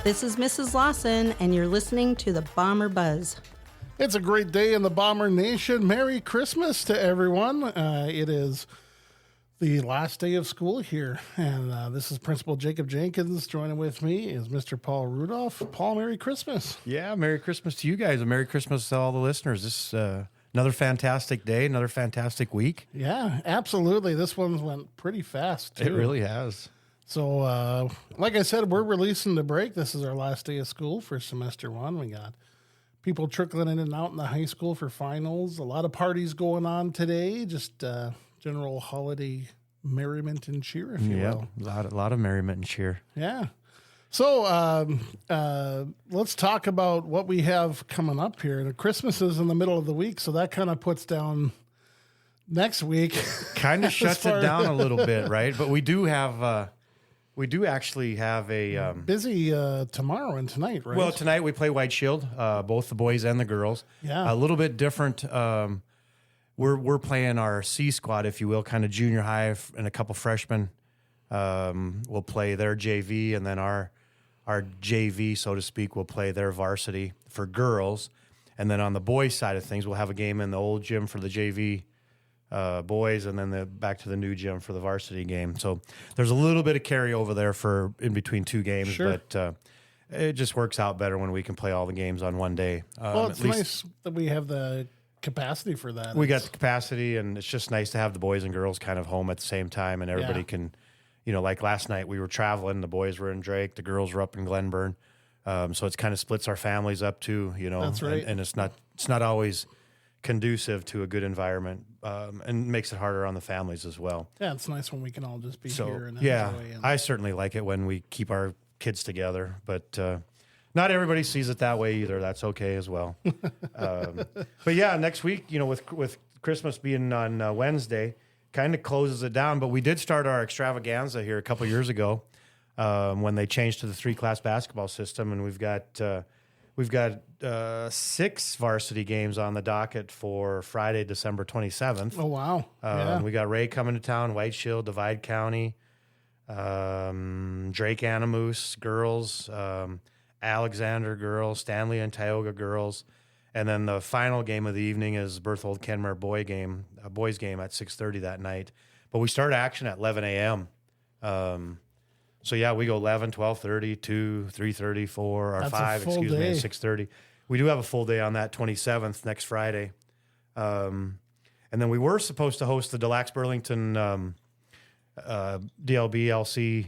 This is Mrs. Lawson, and you're listening to the Bomber Buzz. It's a great day in the Bomber Nation. Merry Christmas to everyone. It is the last day of school here, and this is Principal Jacob Jenkins. Joining with me is Mr. Paul Rudolph. Paul, Merry Christmas. Yeah, Merry Christmas to you guys, and Merry Christmas to all the listeners. This is another fantastic day, another fantastic week. Yeah, absolutely. This one went pretty fast, too. It really has. So, like I said, we're releasing the break. This is our last day of school for semester one. We got people trickling in and out in the high school for finals. A lot of parties going on today. Just general holiday merriment and cheer, if you will. A lot of merriment and cheer. Yeah. So let's talk about what we have coming up here. The Christmas is in the middle of the week, so that kind of puts down next week. Kind of shuts it down a little bit, right? But we do have... We do actually have a... busy tomorrow and tonight, right? Well, tonight we play White Shield, both the boys and the girls. Yeah. A little bit different. We're playing our C squad, if you will, kind of junior high, and a couple freshmen. We'll play their JV, and then our JV, so to speak, will play their varsity for girls. And then on the boys' side of things, we'll have a game in the old gym for the JV boys, and then back to the new gym for the varsity game. So there's a little bit of carryover there for in between two games, sure. But it just works out better when we can play all the games on one day. Well, it's nice that we have the capacity for that. We got the capacity, and it's just nice to have the boys and girls kind of home at the same time, and everybody can, like last night we were traveling, the boys were in Drake, the girls were up in Glenburn. So it's kind of splits our families up too, That's right. And it's not always conducive to a good environment, and makes it harder on the families as well. Yeah, it's nice when we can all just be here and yeah, enjoy. I certainly like it when we keep our kids together, but not everybody sees it that way either. That's okay as well. But yeah, next week, with Christmas being on Wednesday, kind of closes it down. But we did start our extravaganza here a couple years ago when they changed to the 3-class basketball system, and we've got 6 varsity games on the docket for Friday, December 27th. Oh, wow. Yeah. We got Ray coming to town, White Shield, Divide County, Drake Anamoose girls, Alexander girls, Stanley and Tioga girls. And then the final game of the evening is Berthold Kenmare boys game at 6:30 that night. But we start action at 11 a.m. So, yeah, we go 11, 12:30, 2, 3:30, 4, or That's 5, a full day. 6:30. We do have a full day on that 27th, next Friday. And then we were supposed to host the Des Lacs Burlington DLBLC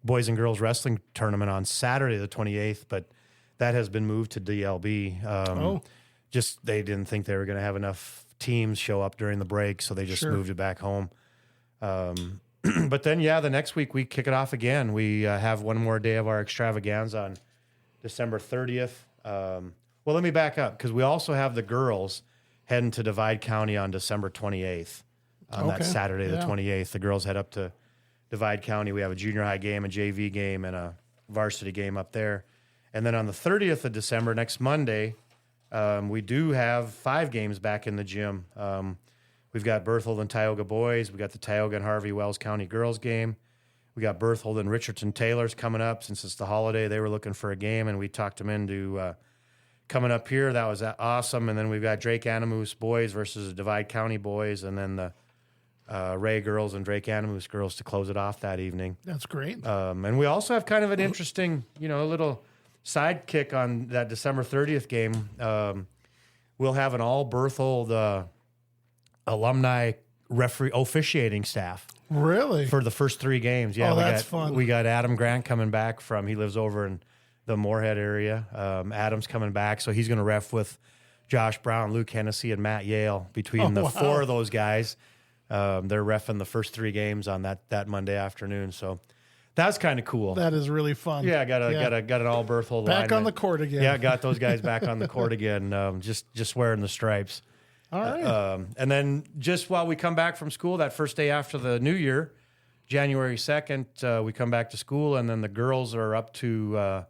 Boys and Girls Wrestling Tournament on Saturday the 28th, but that has been moved to DLB. Just they didn't think they were going to have enough teams show up during the break, so they just moved it back home. But then, the next week we kick it off again. We have one more day of our extravaganza on December 30th. Well, let me back up, because we also have the girls heading to Divide County on December 28th. On that Saturday, the 28th, the girls head up to Divide County. We have a junior high game, a JV game, and a varsity game up there. And then on the 30th of December, next Monday, we do have 5 games back in the gym. We've got Berthold and Tioga boys. We got the Tioga and Harvey Wells County girls game. We got Berthold and Richardson Taylors coming up. Since it's the holiday, they were looking for a game, and we talked them into coming up here. That was awesome. And then we've got Drake Anamoose boys versus the Divide County boys, and then the Ray girls and Drake Anamoose girls to close it off that evening. That's great. And we also have kind of an interesting, a little sidekick on that December 30th game. We'll have an all Berthold alumni referee officiating staff. Really? For the first 3 games. Yeah, that's fun. We got Adam Grant coming back he lives over in the Moorhead area. Adam's coming back, so he's going to ref with Josh Brown, Luke Hennessy, and Matt Yale. Between the 4 of those guys, they're reffing the first 3 games on that Monday afternoon. So that's kind of cool. That is really fun. Yeah, got an all Berthold back on the court again. Yeah, got those guys back on the court again. Just wearing the stripes. All right. And then just while we come back from school, that first day after the New Year, January 2nd, we come back to school, and then the girls are up to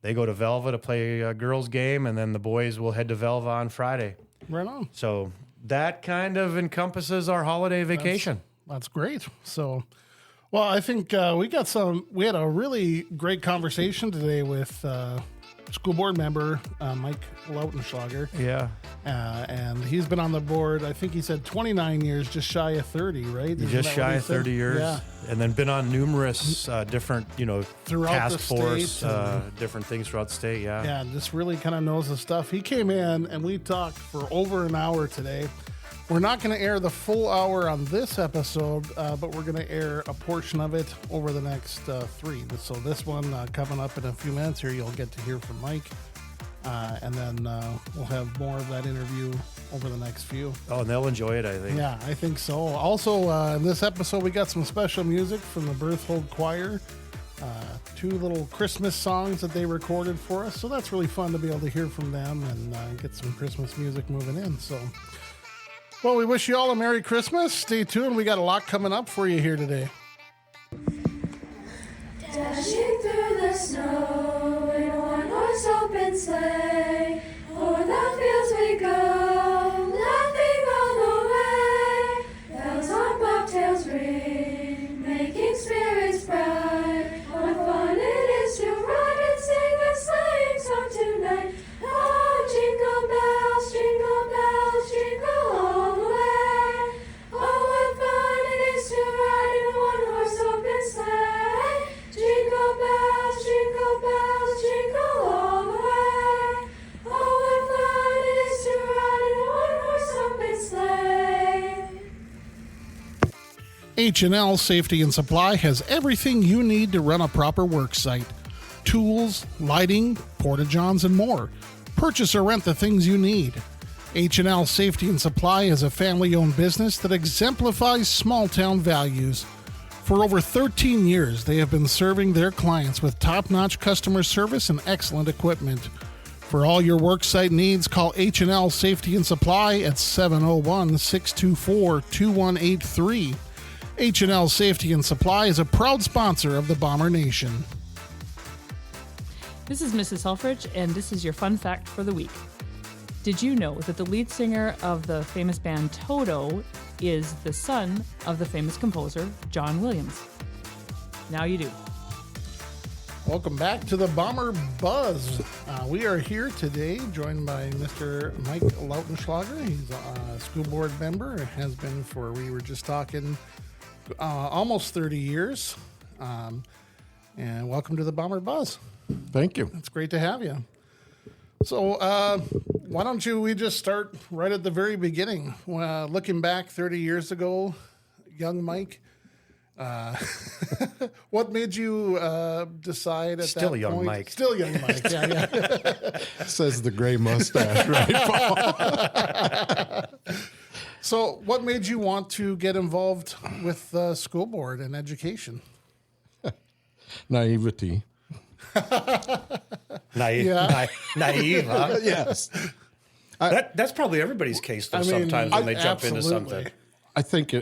they go to Velva to play a girls' game, and then the boys will head to Velva on Friday. Right on. So that kind of encompasses our holiday vacation. That's great. So Well, I think we had a really great conversation today with school board member Mike Lautenschlager. Yeah. And he's been on the board, I think he said 29 years, just shy of 30, right? Just shy of 30 years. Yeah. And then been on numerous different, throughout task the force, state, different things throughout the state. Yeah. Yeah, just really kind of knows the stuff. He came in and we talked for over an hour today. We're not going to air the full hour on this episode, but we're going to air a portion of it over the next 3. So this one coming up in a few minutes here, you'll get to hear from Mike. And then we'll have more of that interview over the next few. Oh, and they'll enjoy it, I think. Yeah, I think so. Also, in this episode, we got some special music from the Berthold Choir. 2 little Christmas songs that they recorded for us. So that's really fun to be able to hear from them and get some Christmas music moving in. So, well, we wish you all a Merry Christmas. Stay tuned. We got a lot coming up for you here today. Dashing through the snow in a one-horse open sleigh, o'er the fields we go, laughing all the way. Bells on bobtails ring, making spirits bright. What fun it is to ride and sing a sleighing song tonight. Oh, jingle bells, jingle all the way. Oh, what fun it is to ride in a one-horse open sleigh. Jingle bells, jingle all the way. Oh, what fun it is to ride in a one-horse open sleigh. H&L Safety and Supply has everything you need to run a proper work site. Tools, lighting, porta-johns, and more. Purchase or rent the things you need. H&L Safety and Supply is a family-owned business that exemplifies small-town values. For over 13 years, they have been serving their clients with top-notch customer service and excellent equipment. For all your worksite needs, call H&L Safety and Supply at 701-624-2183. H&L Safety and Supply is a proud sponsor of the Bomber Nation. This is Mrs. Selfridge, and this is your fun fact for the week. Did you know that the lead singer of the famous band Toto is the son of the famous composer John Williams? Now you do. Welcome back to the Bomber Buzz. We are here today joined by Mr. Mike Lautenschlager. He's a school board member, has been for, we were just talking, almost 30 years. And welcome to the Bomber Buzz. Thank you. It's great to have you. So why don't we just start right at the very beginning. Looking back 30 years ago, young Mike, what made you decide at Still that young point? Mike. Still young Mike, yeah. Says the gray mustache, right, Paul? So what made you want to get involved with the school board and education? Naivety. Naive, Yeah. naive, huh? Yes. That's probably everybody's case, though, sometimes when they jump into something. I think,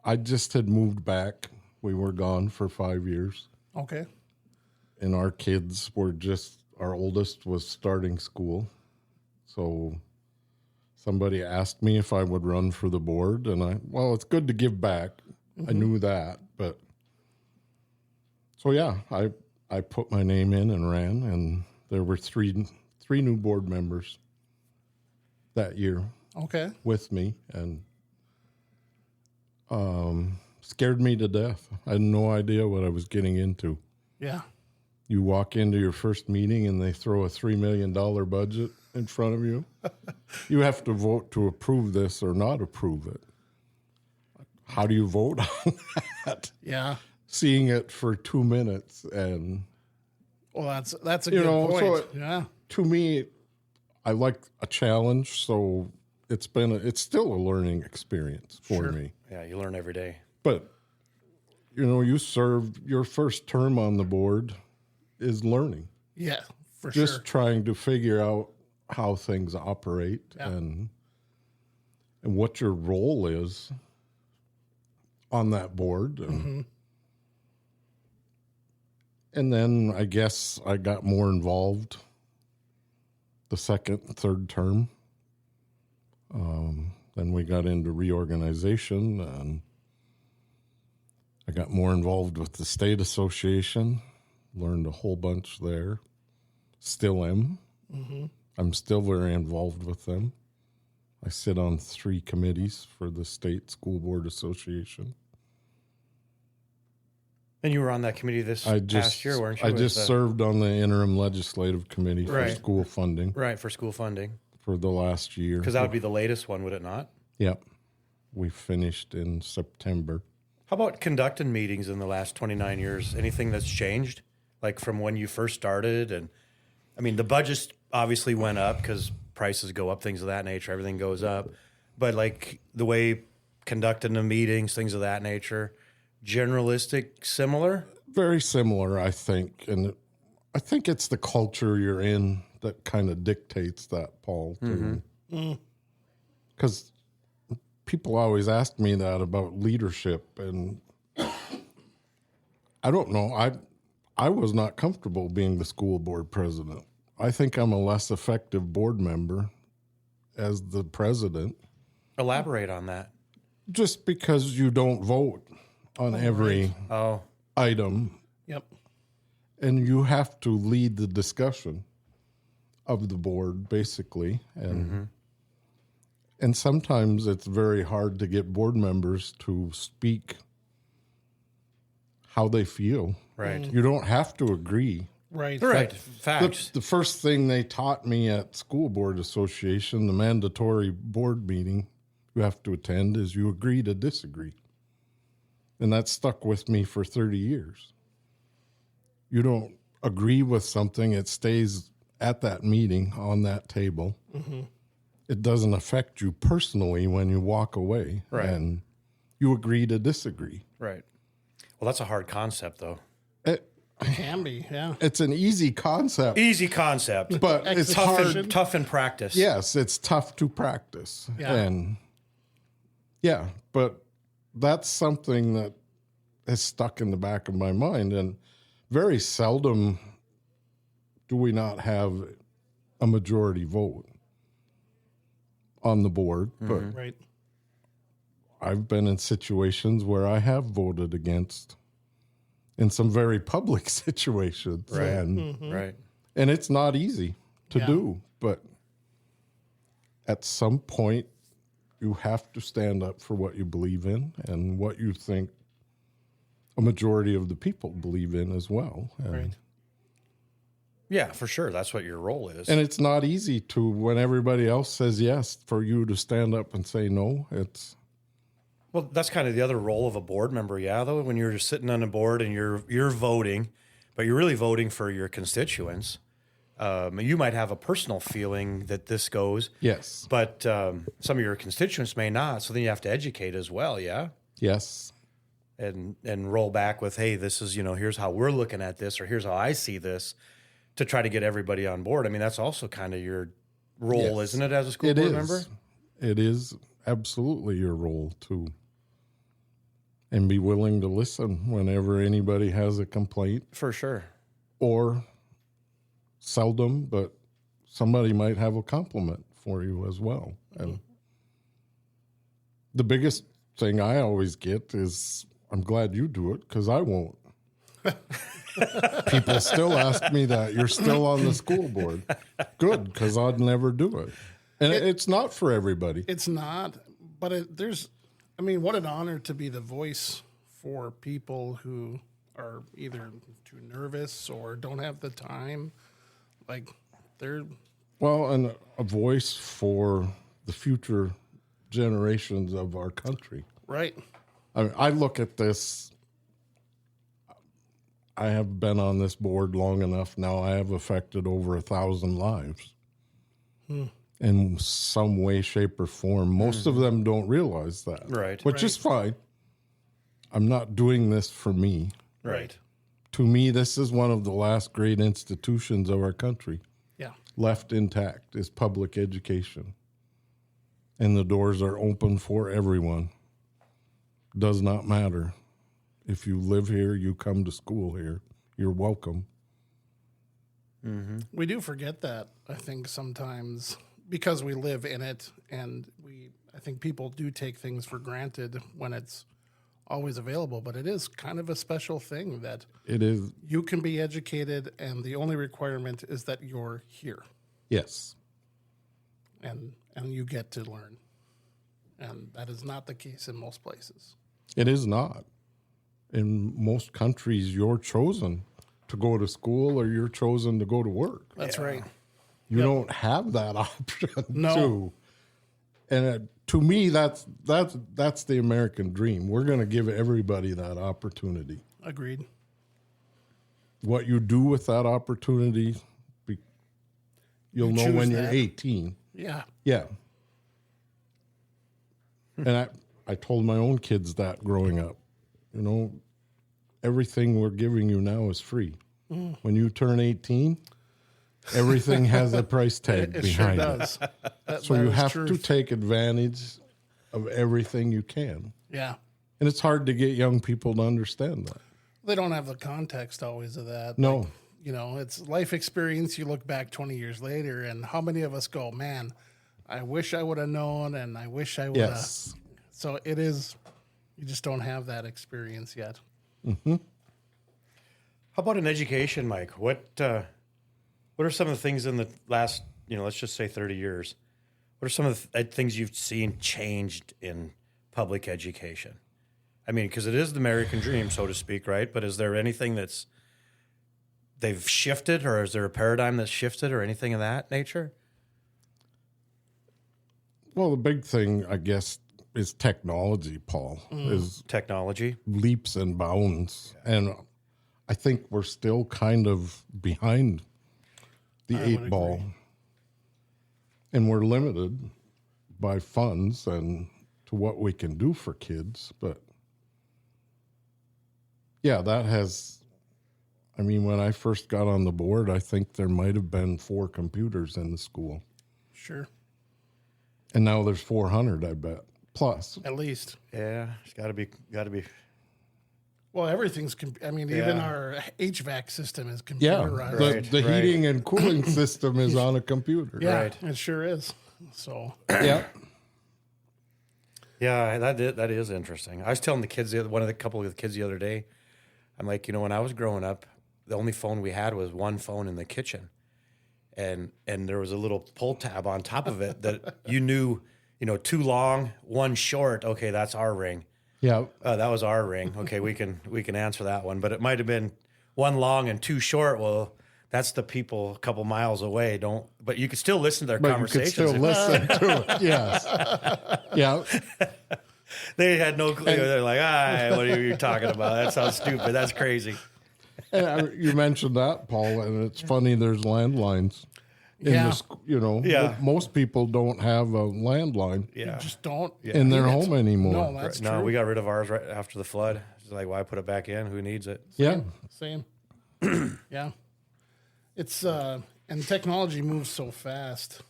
I just had moved back. We were gone for 5 years. Okay. And our kids were our oldest was starting school. So somebody asked me if I would run for the board. And it's good to give back. Mm-hmm. I knew that. But so, yeah, I put my name in and ran. And there were three new board members that year. Okay. With me, and scared me to death. I had no idea what I was getting into. Yeah. You walk into your first meeting and they throw a $3 million budget in front of you. You have to vote to approve this or not approve it. How do you vote on that? Yeah. Seeing it for 2 minutes and that's a good point. So yeah. To me, I like a challenge, so it's still a learning experience for me. Yeah, you learn every day. But, you serve your first term on the board is learning. Yeah, for sure. Just trying to figure out how things operate and what your role is on that board. And then I guess I got more involved the second, third term. Then we got into reorganization, and I got more involved with the state association, learned a whole bunch there. Still am. I'm still very involved with them. I sit on 3 committees for the State School Board Association. And you were on that committee past year, weren't you? I just served on the interim legislative committee for Right. school funding Right, for school funding. for the last year. Because that would be the latest one, would it not? Yep. We finished in September. How about conducting meetings in the last 29 years? Anything that's changed? Like from when you first started? And I mean, the budgets obviously went up because prices go up, things of that nature, everything goes up. But like the way conducting the meetings, things of that nature, generalistic, similar? Very similar, I think. And I think it's the culture you're in that kind of dictates that, Paul, too. Because people always ask me that about leadership, and I don't know. I was not comfortable being the school board president. I think I'm a less effective board member as the president. Elaborate on that. Just because you don't vote on every item, Yep. and you have to lead the discussion of the board, basically. And sometimes it's very hard to get board members to speak how they feel. Right. You don't have to agree. Right. Right. Facts. The first thing they taught me at School Board Association, the mandatory board meeting you have to attend, is you agree to disagree. And that stuck with me for 30 years. You don't agree with something, it stays at that meeting on that table. It doesn't affect you personally when you walk away. Right. And you agree to disagree. Right. Well, that's a hard concept, though. Can be, yeah. It's an easy concept, Easy concept, but it's hard. tough in practice. Yes, it's tough to practice. Yeah. And yeah, but that's something that has stuck in the back of my mind. And very seldom do we not have a majority vote on the board. But Right. I've been in situations where I have voted against in some very public situations. Right. And Right. and it's not easy to Yeah. do, but at some point you have to stand up for what you believe in and what you think a majority of the people believe in as well. And, Right. Yeah, for sure. That's what your role is. and it's not easy to, when everybody else says yes, for you to stand up and say no. It's Well, that's kind of the other role of a board member, yeah, though, when you're just sitting on a board and you're voting, but you're really voting for your constituents. You might have a personal feeling that this goes, yes, but some of your constituents may not. So then you have to educate as well, yeah, yes, and roll back with, hey, this is, here's how we're looking at this, or here's how I see this, to try to get everybody on board. I mean, that's also kind of your role, Yes. isn't it, as a school it board is. member? It is absolutely your role to, and be willing to listen whenever anybody has a complaint. For sure. Or seldom, but somebody might have a compliment for you as well. And the biggest thing I always get is, I'm glad you do it because I won't. People still ask me that. You're still on the school board. Good, because I'd never do it. And it's not for everybody. It's not, but what an honor to be the voice for people who are either too nervous or don't have the time. Like, they're Well, and a voice for the future generations of our country. right. I mean, I look at this. I have been on this board long enough now. I have affected over 1,000 lives in some way, shape, or form. Most of them don't realize that, Right. Which is fine. I'm not doing this for me. Right. To me, this is one of the last great institutions of our country. Yeah. Left intact is public education, and the doors are open for everyone. Does not matter. If you live here, you come to school here, you're welcome. We do forget that, I think, sometimes because we live in it, and I think people do take things for granted when it's always available, but it is kind of a special thing that It is. you can be educated, and the only requirement is that you're here Yes. and you get to learn. And that is not the case in most places. It is not. In most countries, you're chosen to go to school or you're chosen to go to work. That's right. You don't have that option. No. Too. And to me, that's the American dream. We're going to give everybody that opportunity. Agreed. What you do with that opportunity, you'll know choose when you're that. 18. Yeah. Yeah. And I told my own kids that growing up. You know, everything we're giving you now is free. When you turn 18, everything has a price tag It sure behind it. does. So you is have truth. to take advantage of everything you can. Yeah. And it's hard to get young people to understand that. They don't have the context always of that. No. Like, you know, it's life experience. You look back 20 years later, and how many of us go, man, I wish I would have known, and I wish I would have. Yes. So it is, you just don't have that experience yet. How about in education, Mike? What are some of the things in the last, let's just say 30 years? What are some of the things you've seen changed in public education? I mean, because it is the American dream, so to speak, right? But is there anything they've shifted, or is there a paradigm that's shifted, or anything of that nature? Well, the big thing, I guess, is technology, Paul, is Technology. leaps and bounds. And I think we're still kind of behind the eight ball. And we're limited by funds and to what we can do for kids. But yeah, that has, I mean, when I first got on the board, I think there might have been 4 computers in the school. Sure. And now there's 400, I bet, plus. At least. Yeah, it's got to be. Well, everything's, even Yeah. our HVAC system is Yeah, computerized. the heating and cooling system is on a computer. Yeah, Right. it sure is. So, Yeah. Yeah, that is interesting. I was telling the kids, couple of the kids the other day, I'm like, when I was growing up, the only phone we had was one phone in the kitchen, and there was a little pull tab on top of it that you knew, 2 long, 1 short. Okay, that's our ring. Yeah. That was our ring. Okay, we can answer that one. But it might have been 1 long and 2 short. Well, that's the people a couple miles away. But you could still listen to their But conversations. you could still listen to it. Yes. Yeah. They had no clue. They're like, what are you talking about? That sounds stupid. That's crazy. And you mentioned that, Paul, and it's funny. There's landlines in Yeah. Yeah. Most people don't have a landline Yeah. you just don't. in their need it. home anymore. No, that's No, true. we got rid of ours right after the flood. It's like, why put it back in? Who needs it? Yeah. Same. Yeah. It's, and technology moves so fast.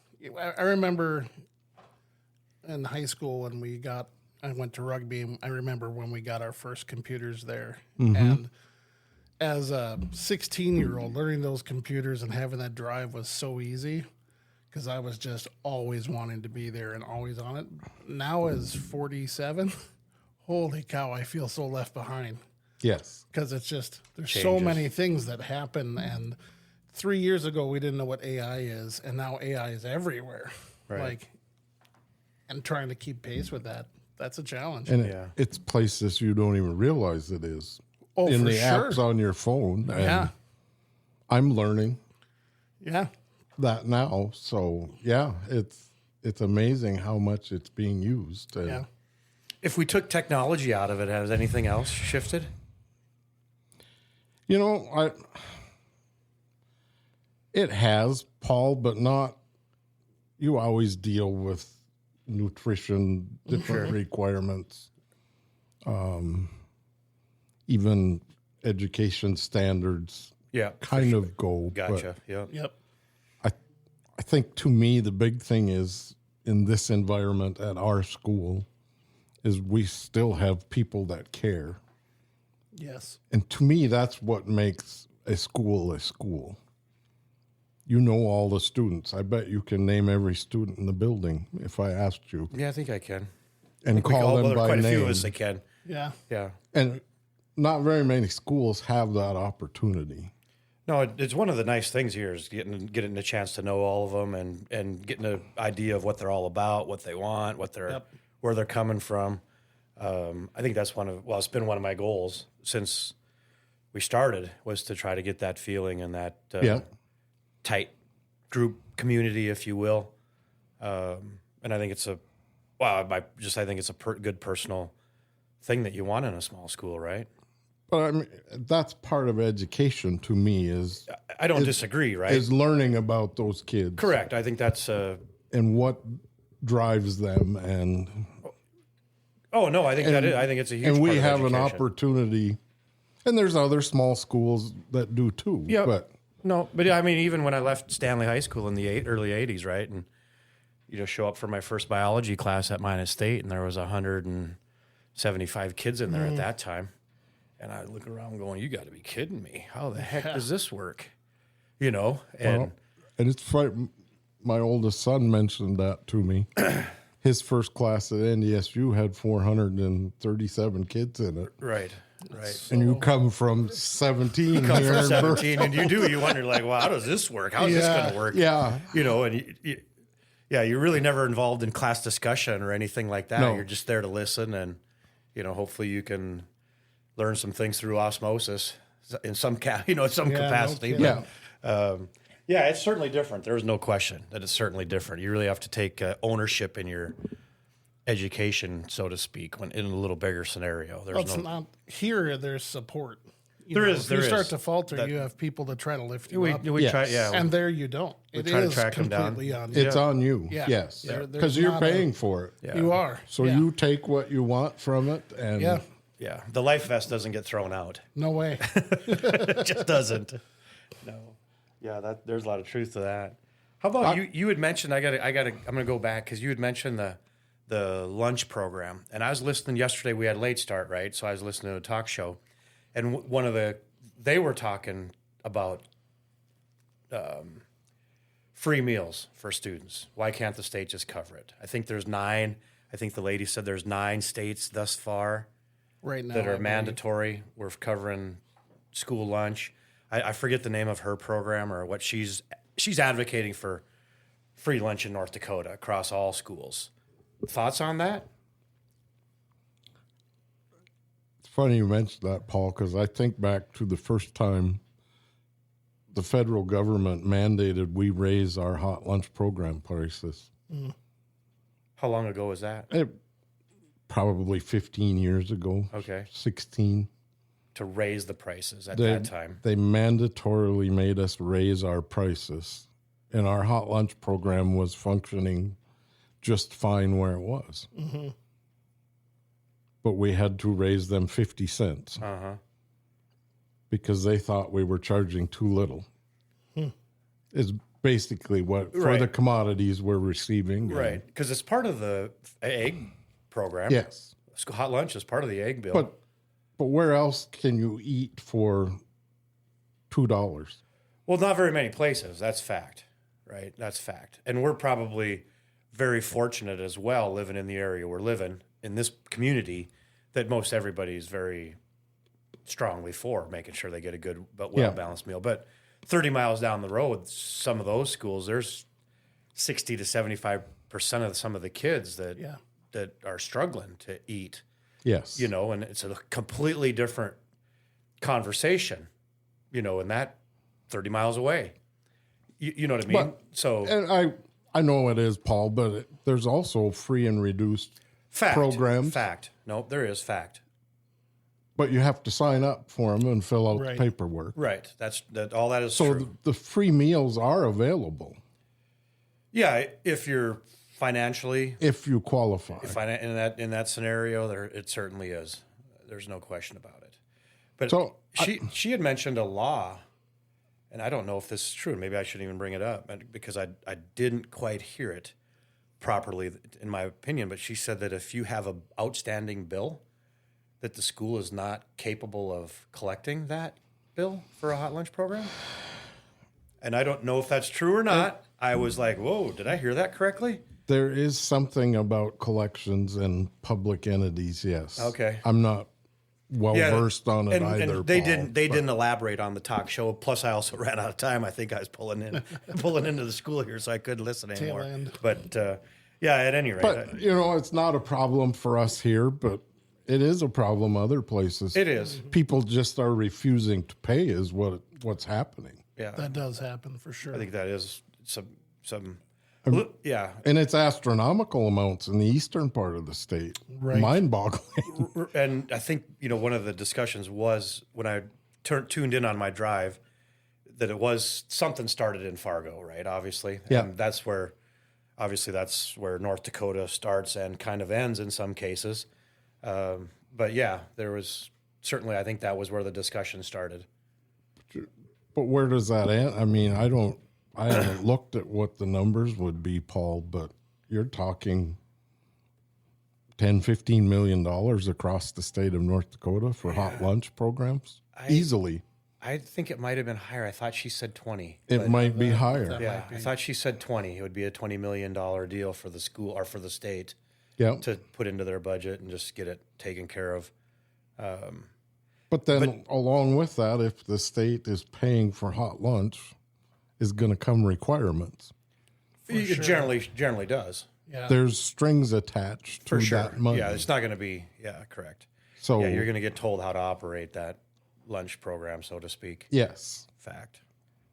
I remember in high school when I went to rugby, and I remember when we got our first computers there. And as a 16-year-old, learning those computers and having that drive was so easy because I was just always wanting to be there and always on it. Now as 47, holy cow, I feel so left behind. Yes. Because it's just, there's so Changes. many things that happen. And 3 years ago, we didn't know what AI is. And now AI is everywhere. Right. And trying to keep pace with that, that's a challenge. And Yeah. it's places you don't even realize it is. Oh, in for the sure. apps on your phone. And Yeah. I'm learning Yeah. that now. So yeah, it's amazing how much it's being used. And Yeah. If we took technology out of it, has anything else shifted? It has, Paul, but not. You always deal with nutrition, different requirements, even education standards Yeah. kind of go. Gotcha. Yeah. Yep. But I think to me, the big thing is in this environment at our school is we still have people that care. Yes. And to me, that's what makes a school a school. You know all the students. I bet you can name every student in the building if I asked you. Yeah, I think I can. And call them by quite a few of name. us that can. Yeah. Yeah. And not very many schools have that opportunity. No, it's one of the nice things here is getting a chance to know all of them and getting an idea of what they're all about, what they want, where they're coming from. I think that's it's been one of my goals since we started, was to try to get that feeling and that tight group community, if you will. And I think it's I think it's a good personal thing that you want in a small school, right? But I mean, that's part of education to me I don't disagree, right? Is learning about those kids. Correct. I think that's and what drives them and oh no, I think I think it's a huge and we part of have an education. opportunity, and there's other small schools that do too. Yeah. But I mean, even when I left Stanley High School in the early 80s, right? And show up for my first biology class at Minot State, and there was 175 kids in there at that time. And I look around going, you got to be kidding me. How the heck does this work? And it's funny, my oldest son mentioned that to me. His first class at NDSU had 437 kids in it. Right. And you come from 17 You come here from in 17 and you wonder like, well, how does this work? How's this going to work? Yeah. And you're really never involved in class discussion or anything like that. No. You're just there to listen and, hopefully you can learn some things through osmosis in some capacity. No But, it's certainly different. There's no question that it's certainly different. You really have to take ownership in your education, so to speak, when in a little bigger scenario. There's support. If you start to falter, you have people to try to lift you up. We try, And there you don't. We It try to is track them down. completely on you. It's on you. Yeah. Yes. There's Because you're not paying for it. Yeah. You are. So Yeah. you take what you want from it. And Yeah, the life vest doesn't get thrown out. No way. It just doesn't. No. Yeah, there's a lot of truth to that. How about you? You had mentioned I'm gonna go back because you had mentioned the lunch program, and I was listening yesterday. We had late start, right? So I was listening to a talk show, and they were talking about free meals for students. Why can't the state just cover it? I think there's 9. I think the lady said there's 9 states thus far Right now. that I are believe. mandatory. We're covering school lunch. I forget the name of her program or what she's advocating for free lunch in North Dakota across all schools. Thoughts on that? it's funny you mentioned that, Paul, because I think back to the first time the federal government mandated we raise our hot lunch program prices. How long ago was that? Probably 15 years ago. Okay. 16. To raise the prices at that time. They mandatorily made us raise our prices. And our hot lunch program was functioning just fine where it was. Mm-hmm. But we had to raise them 50 cents because they thought we were charging too little. Is basically what, for the commodities we're receiving. Right. Because it's part of the egg program. Yes. Hot lunch is part of the egg bill. But where else can you eat for $2? Well, not very many places. That's fact, right? That's fact. And we're probably very fortunate as well, living in the area we're living, in this community, that most everybody is very strongly for making sure they get a good but well-balanced meal. But 30 miles down the road, some of those schools, there's 60 to 75% of some of the kids that are struggling to eat. Yes. And it's a completely different conversation, and that 30 miles away. You know what I mean? And I know it is, Paul, but there's also free and reduced programs. Fact. Nope, there is fact. But you have to sign up for them and fill out the paperwork. Right. All that is true. So the free meals are available. Yeah, if you're financially, if you qualify. In that scenario, it certainly is. There's no question about it. But she had mentioned a law, and I don't know if this is true. Maybe I shouldn't even bring it up because I didn't quite hear it properly, in my opinion. But she said that if you have an outstanding bill, that the school is not capable of collecting that bill for a hot lunch program. And I don't know if that's true or not. I was like, whoa, did I hear that correctly? There is something about collections and public entities, yes. Okay. I'm not well versed on it either. And they Paul, didn't elaborate on the talk show. Plus, I also ran out of time. I think I was pulling into the school here, so I couldn't listen anymore. end. But yeah, at any rate, But it's not a problem for us here, but it is a problem other places. it is. People just are refusing to pay is what's happening. Yeah, That does happen for sure. I think that is some. Yeah, And it's astronomical amounts in the eastern part of the state. Right. Mind-boggling. and I think one of the discussions was when I tuned in on my drive that it was something started in Fargo, right? Obviously, Yeah. And that's where North Dakota starts and kind of ends in some cases. But yeah, there was certainly, I think that was where the discussion started. But where does that end? I mean, I haven't looked at what the numbers would be, Paul, but you're talking $10-15 million across the state of North Dakota for hot lunch programs? Easily. I think it might have been higher. I thought she said 20. It might be higher. Yeah, I thought she said 20. It would be a $20 million deal for the school or for the state Yeah. to put into their budget and just get it taken care of. But then along with that, if the state is paying for hot lunch, is going to come requirements. It generally does. Yeah. There's strings attached to For sure. that money. Yeah, it's not going to be, correct. So Yeah, you're going to get told how to operate that lunch program, so to speak. yes. Fact.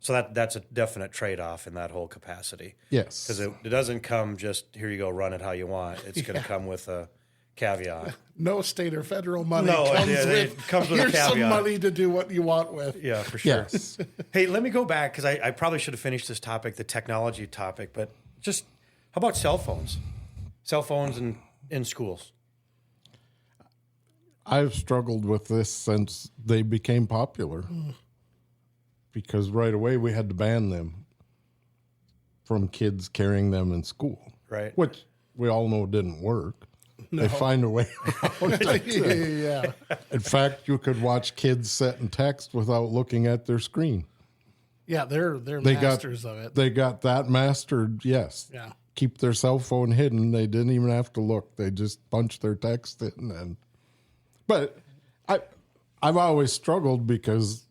So that's a definite trade-off in that whole capacity. Yes. Because it doesn't come just, here you go, run it how you want. It's going to come with a caveat. No state or federal money No, comes, it comes with a here's some caveat. money to do what you want with. Yeah, for sure. Yes. Hey, let me go back because I probably should have finished this topic, the technology topic, but just how about cell phones? Cell phones in schools. I've struggled with this since they became popular because right away we had to ban them from kids carrying them in school. Right. Which we all know didn't work. They find a way around it. Yeah. In fact, you could watch kids sit and text without looking at their screen. Yeah, they're They masters of it. They got that mastered, yes. Yeah. Keep their cell phone hidden. They didn't even have to look. They just punched their text in. But I've always struggled because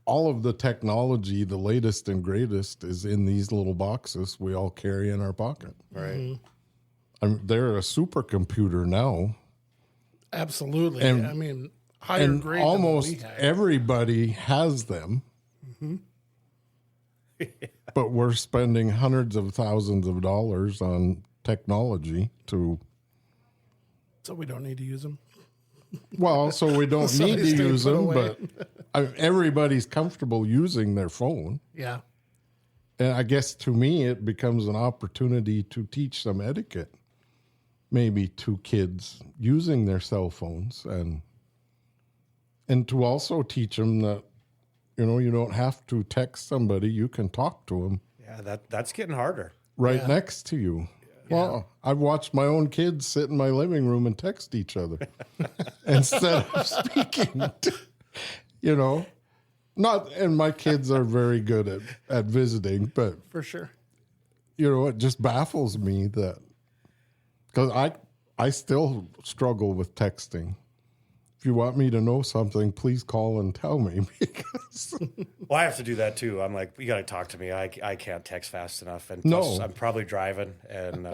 all of the technology, the latest and greatest, is in these little boxes we all carry in our pocket. Right. They're a supercomputer now. Absolutely. And- I mean, higher And grade almost than what we have. everybody has them. But we're spending hundreds of thousands of dollars on technology to, So we don't need to use them. well, so we don't So need they to stay use put them, away. but everybody's comfortable using their phone. Yeah. And I guess to me, it becomes an opportunity to teach some etiquette, maybe to kids using their cell phones and to also teach them that, you don't have to text somebody. You can talk to them Yeah, that's getting harder. right next to you. Well, I've watched my own kids sit in my living room and text each other instead of speaking. Not, and my kids are very good at visiting, but For sure. it just baffles me that because I still struggle with texting. If you want me to know something, please call and tell me because Well, I have to do that too. I'm like, you got to talk to me. I can't text fast enough. And plus, No. I'm probably driving and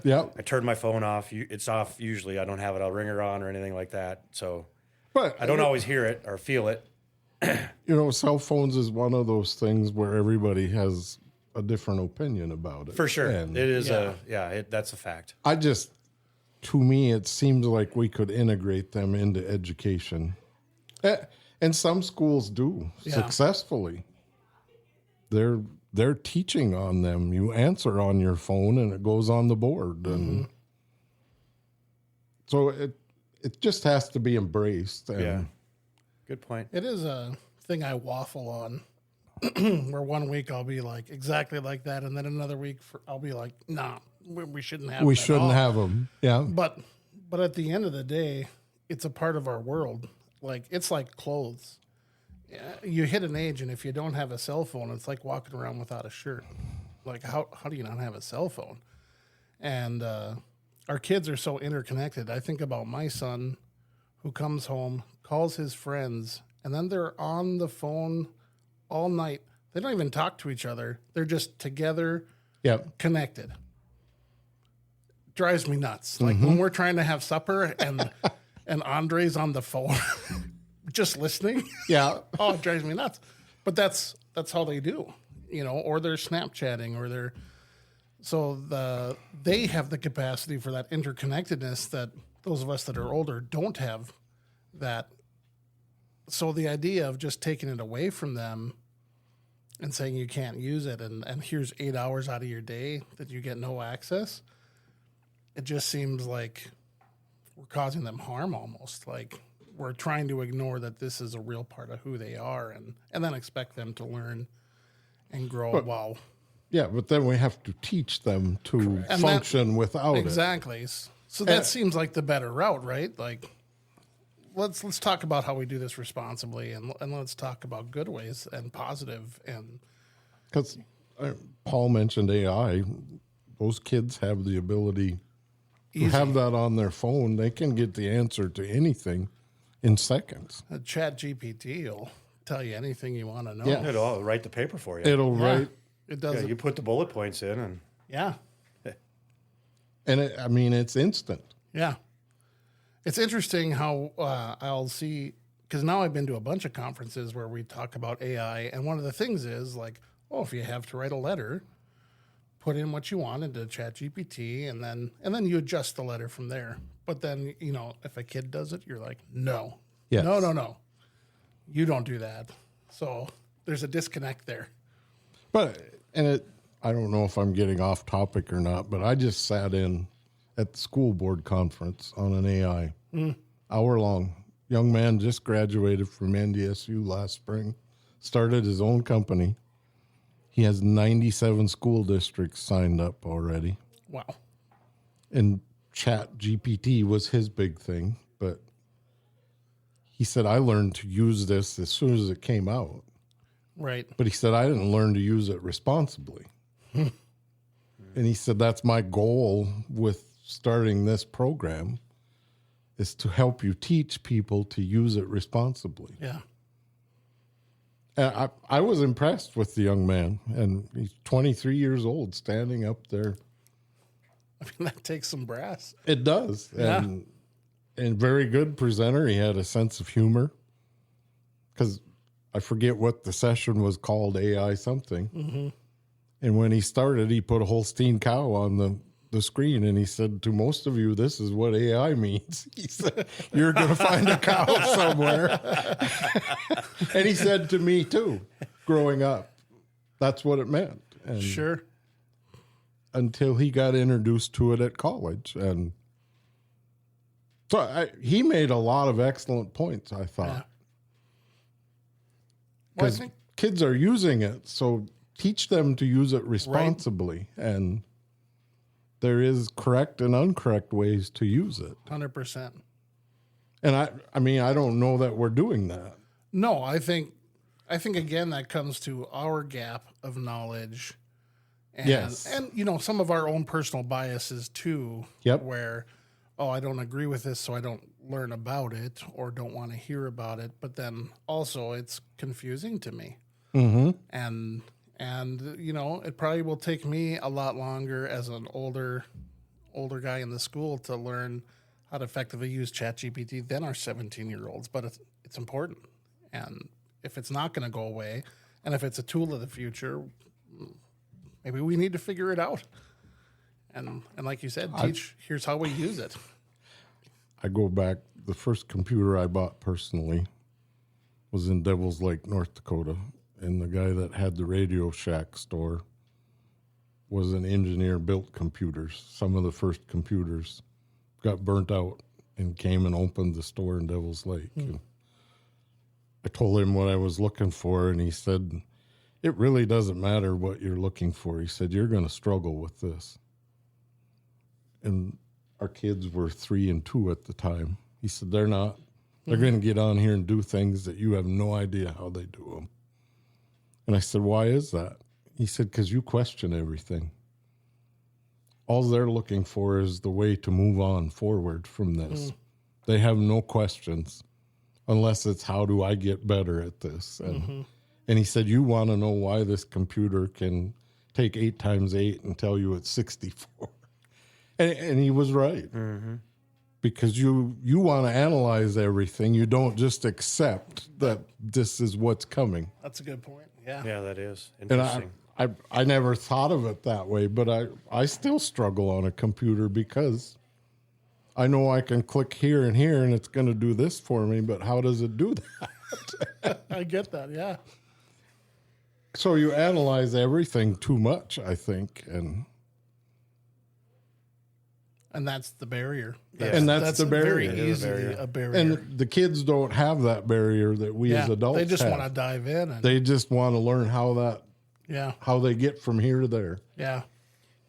yeah. I turn my phone off. It's off usually. I don't have it. I'll ringer on or anything like that. So But I don't always hear it or feel it. cell phones is one of those things where everybody has a different opinion about it. For sure. And It is that's a fact. to me, it seems like we could integrate them into education. And some schools do successfully. They're teaching on them. You answer on your phone and it goes on the board. And so it just has to be embraced. And Yeah. Good point. It is a thing I waffle on where one week I'll be like exactly like that. And then another week I'll be like, nah, we shouldn't have we them at shouldn't all. have them. Yeah. But at the end of the day, it's a part of our world. Like it's like clothes. Yeah, you hit an age, and if you don't have a cell phone, it's like walking around without a shirt. Like how do you not have a cell phone? And our kids are so interconnected. I think about my son who comes home, calls his friends, and then they're on the phone all night. They don't even talk to each other. They're just together, connected. Drives me nuts. Like when we're trying to have supper and Andre's on the phone, just listening. Yeah. Oh, it drives me nuts. But that's how they do, or they're Snapchatting or they're. So they have the capacity for that interconnectedness that those of us that are older don't have that. So the idea of just taking it away from them and saying you can't use it and here's 8 hours out of your day that you get no access, it just seems like we're causing them harm almost. Like we're trying to ignore that this is a real part of who they are and then expect them to learn and grow. Yeah, but then we have to teach them to function without it. Exactly. So that seems like the better route, right? Like, let's talk about how we do this responsibly, and let's talk about good ways and positive. And because Paul mentioned AI, those kids have the ability to have that on their phone. They can get the answer to anything in seconds. Chat GPT will tell you anything you want to know. Yeah. It'll write the paper for you. It'll write. It does. Yeah, you put the bullet points in, and And it's instant. Yeah. It's interesting how I'll see, because now I've been to a bunch of conferences where we talk about AI, and one of the things is like, if you have to write a letter, put in what you want into ChatGPT, and then you adjust the letter from there. But then, if a kid does it, you're like, no, Yes. no, you don't do that. So there's a disconnect there. But I don't know if I'm getting off topic or not, but I just sat in at the school board conference on an AI, hour long. Young man just graduated from NDSU last spring, started his own company. He has 97 school districts signed up already. Wow. And Chat GPT was his big thing, but he said, I learned to use this as soon as it came out. Right. But he said, I didn't learn to use it responsibly. And he said, that's my goal with starting this program, is to help you teach people to use it responsibly. Yeah. And I was impressed with the young man, and he's 23 years old, standing up there. I mean, that takes some brass. It does. And very good presenter. He had a sense of humor, because I forget what the session was called, AI something. Mm-hmm. And when he started, he put a Holstein cow on the screen, and he said, to most of you, this is what AI means. He said, you're going to find a cow somewhere. And he said to me, too, growing up, that's what it meant. And Sure. Until he got introduced to it at college. And so he made a lot of excellent points, I thought. Yeah. Because kids are using it, so teach them to use it responsibly. Right. And there is correct and incorrect ways to use it. 100%. And I don't know that we're doing that. No, I think again that comes to our gap of knowledge. And, yes. And some of our own personal biases too. Yep. Where, I don't agree with this, so I don't learn about it or don't want to hear about it. But then also it's confusing to me. Mm-hmm. And it probably will take me a lot longer as an older guy in the school to learn how to effectively use ChatGPT than our 17-year-olds. But it's important. And if it's not going to go away, and if it's a tool of the future, maybe we need to figure it out. And like you said, here's how we use it. I go back, the first computer I bought personally was in Devil's Lake, North Dakota. And the guy that had the Radio Shack store was an engineer, built computers. Some of the first computers got burnt out and came and opened the store in Devil's Lake. And I told him what I was looking for, and he said, it really doesn't matter what you're looking for. He said, you're going to struggle with this. And our kids were 3 and 2 at the time. He said, they're not. They're going to get on here and do things that you have no idea how they do them. And I said, why is that? He said, because you question everything. all they're looking for is the way to move on forward from this. They have no questions unless it's how do I get better at this? And he said, you want to know why this computer can take 8 times 8 and tell you it's 64. And he was right. Because you want to analyze everything. You don't just accept that this is what's coming. That's a good point. Yeah. Yeah, that is And interesting. I never thought of it that way, but I still struggle on a computer because I know I can click here and here and it's going to do this for me, but how does it do that? I get that. Yeah. So you analyze everything too much, I think, and that's the barrier. And that's the barrier. Very easily a barrier. and the kids don't have that barrier that we as adults they just have. want to dive in. And, They just want to learn yeah. how they get from here to there. Yeah.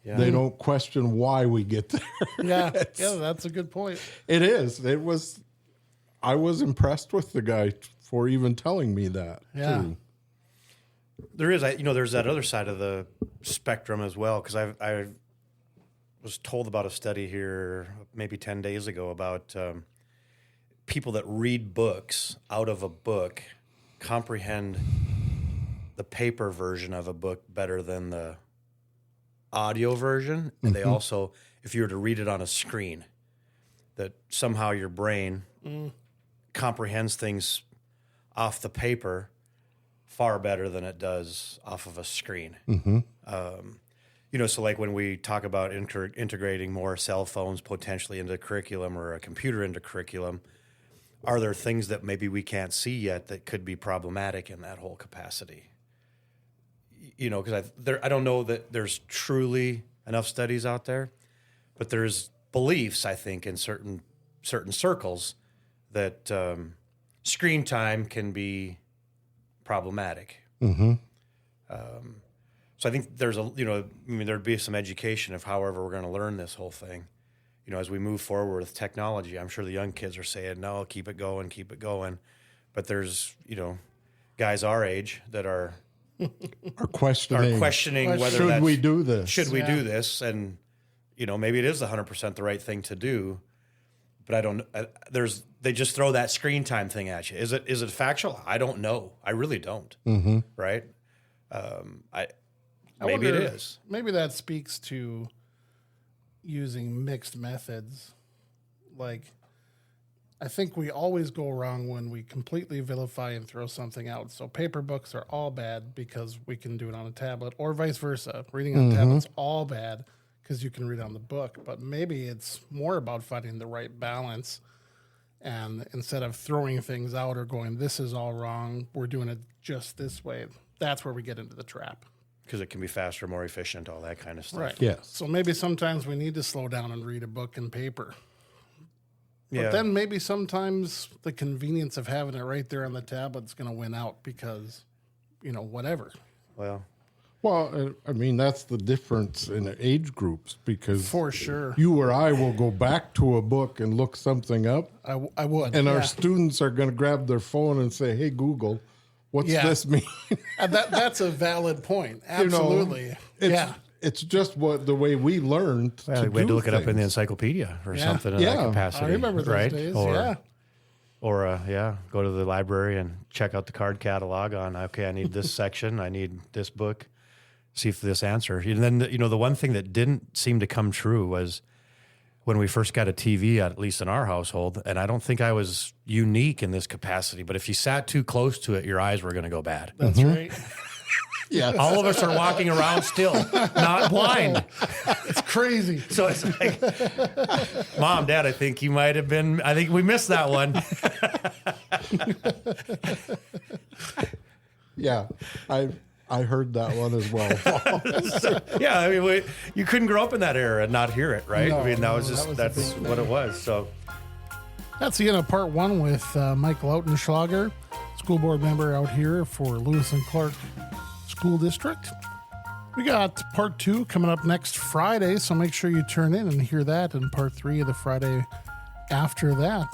Yeah. They don't question why we get there. Yeah. Yeah. That's a good point. It is. I was impressed with the guy for even telling me that. Yeah. Too. There is, there's that other side of the spectrum as well. Because I was told about a study here maybe 10 days ago about people that read books out of a book comprehend the paper version of a book better than the audio version. And they also, if you were to read it on a screen, that somehow your brain comprehends things off the paper far better than it does off of a screen. So like when we talk about integrating more cell phones potentially into curriculum or a computer into curriculum, are there things that maybe we can't see yet that could be problematic in that whole capacity? Because I don't know that there's truly enough studies out there, but there's beliefs, I think, in certain circles that screen time can be problematic. So I think there's there'd be some education of however we're going to learn this whole thing. As we move forward with technology, I'm sure the young kids are saying, no, keep it going. But there's, guys our age that are questioning whether should we do this? Should we do this? And, maybe it is 100% the right thing to do. But I don't. They just throw that screen time thing at you. Is it factual? I don't know. I really don't. Right? Maybe it is. Maybe that speaks to using mixed methods. Like, I think we always go wrong when we completely vilify and throw something out. So paper books are all bad because we can do it on a tablet, or vice versa. Reading on a tablet's all bad because you can read on the book. But maybe it's more about finding the right balance. And instead of throwing things out or going, this is all wrong, we're doing it just this way. That's where we get into the trap. Because it can be faster, more efficient, all that kind of stuff. Right. Yes. So maybe sometimes we need to slow down and read a book in paper. But Yeah. then maybe sometimes the convenience of having it right there on the tablet is going to win out because, whatever. Well, I mean, that's the difference in age groups because For sure. you or I will go back to a book and look something up, I would. and yeah. our students are going to grab their phone and say, "Hey, Google, what's this mean?" And that's a valid point. Absolutely. It's just the way we learned. we to had to do look it up in the things. encyclopedia or Yeah. something in Yeah. that capacity. I remember those right? days. Or, Yeah. go to the library and check out the card catalog on, okay, I need this section, I need this book, see if this answer. And then, the one thing that didn't seem to come true was when we first got a TV, at least in our household, and I don't think I was unique in this capacity, but if you sat too close to it, your eyes were going to go bad. That's right. Yeah. All of us are walking around still, not blind. It's crazy. So it's like, Mom, Dad, I think we missed that one. Yeah. I heard that one as well. Yeah, I mean, you couldn't grow up in that era and not hear it, right? No, I mean, that's a big what it was. So, That's the end of part one with Mike Lautenschlager, school board member out here for Lewis and Clark School District. We got part two coming up next Friday, so make sure you turn in and hear that in part three of the Friday after that.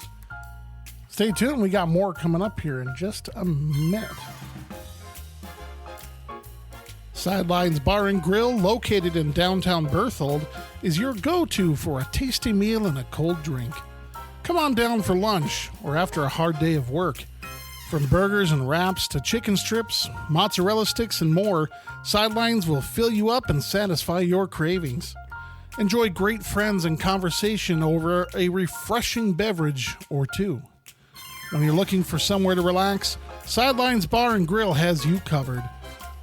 Stay tuned. We got more coming up here in just a minute. Sidelines Bar and Grill, located in downtown Berthold, is your go-to for a tasty meal and a cold drink. Come on down for lunch or after a hard day of work. From burgers and wraps to chicken strips, mozzarella sticks, and more, Sidelines will fill you up and satisfy your cravings. Enjoy great friends and conversation over a refreshing beverage or two. When you're looking for somewhere to relax, Sidelines Bar and Grill has you covered.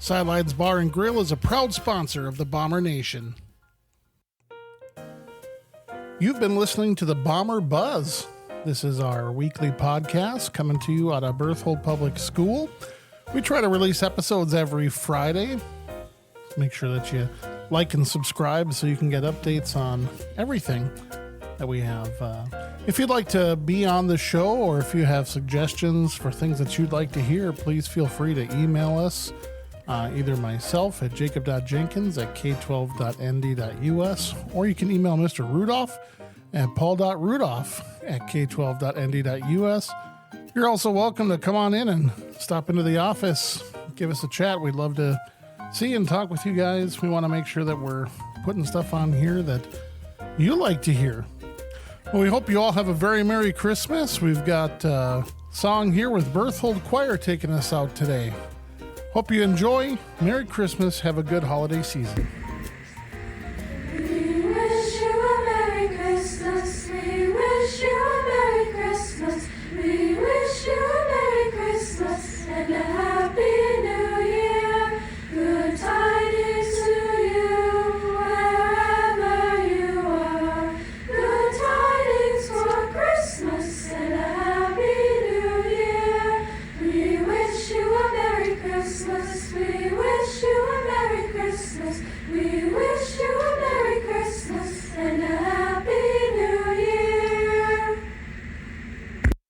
Sidelines Bar and Grill is a proud sponsor of the Bomber Nation. You've been listening to the Bomber Buzz. This is our weekly podcast coming to you out of Berthold Public School. We try to release episodes every Friday. Make sure that you like and subscribe so you can get updates on everything that we have. If you'd like to be on the show or if you have suggestions for things that you'd like to hear, please feel free to email us. Either myself at jacob.jenkins@k12.nd.us, or you can email Mr. Rudolph at paul.rudolph@k12.nd.us. You're also welcome to come on in and stop into the office, give us a chat. We'd love to see and talk with you guys. We want to make sure that we're putting stuff on here that you like to hear. Well, we hope you all have a very Merry Christmas. We've got a song here with Berthold Choir taking us out today. Hope you enjoy. Merry Christmas. Have a good holiday season.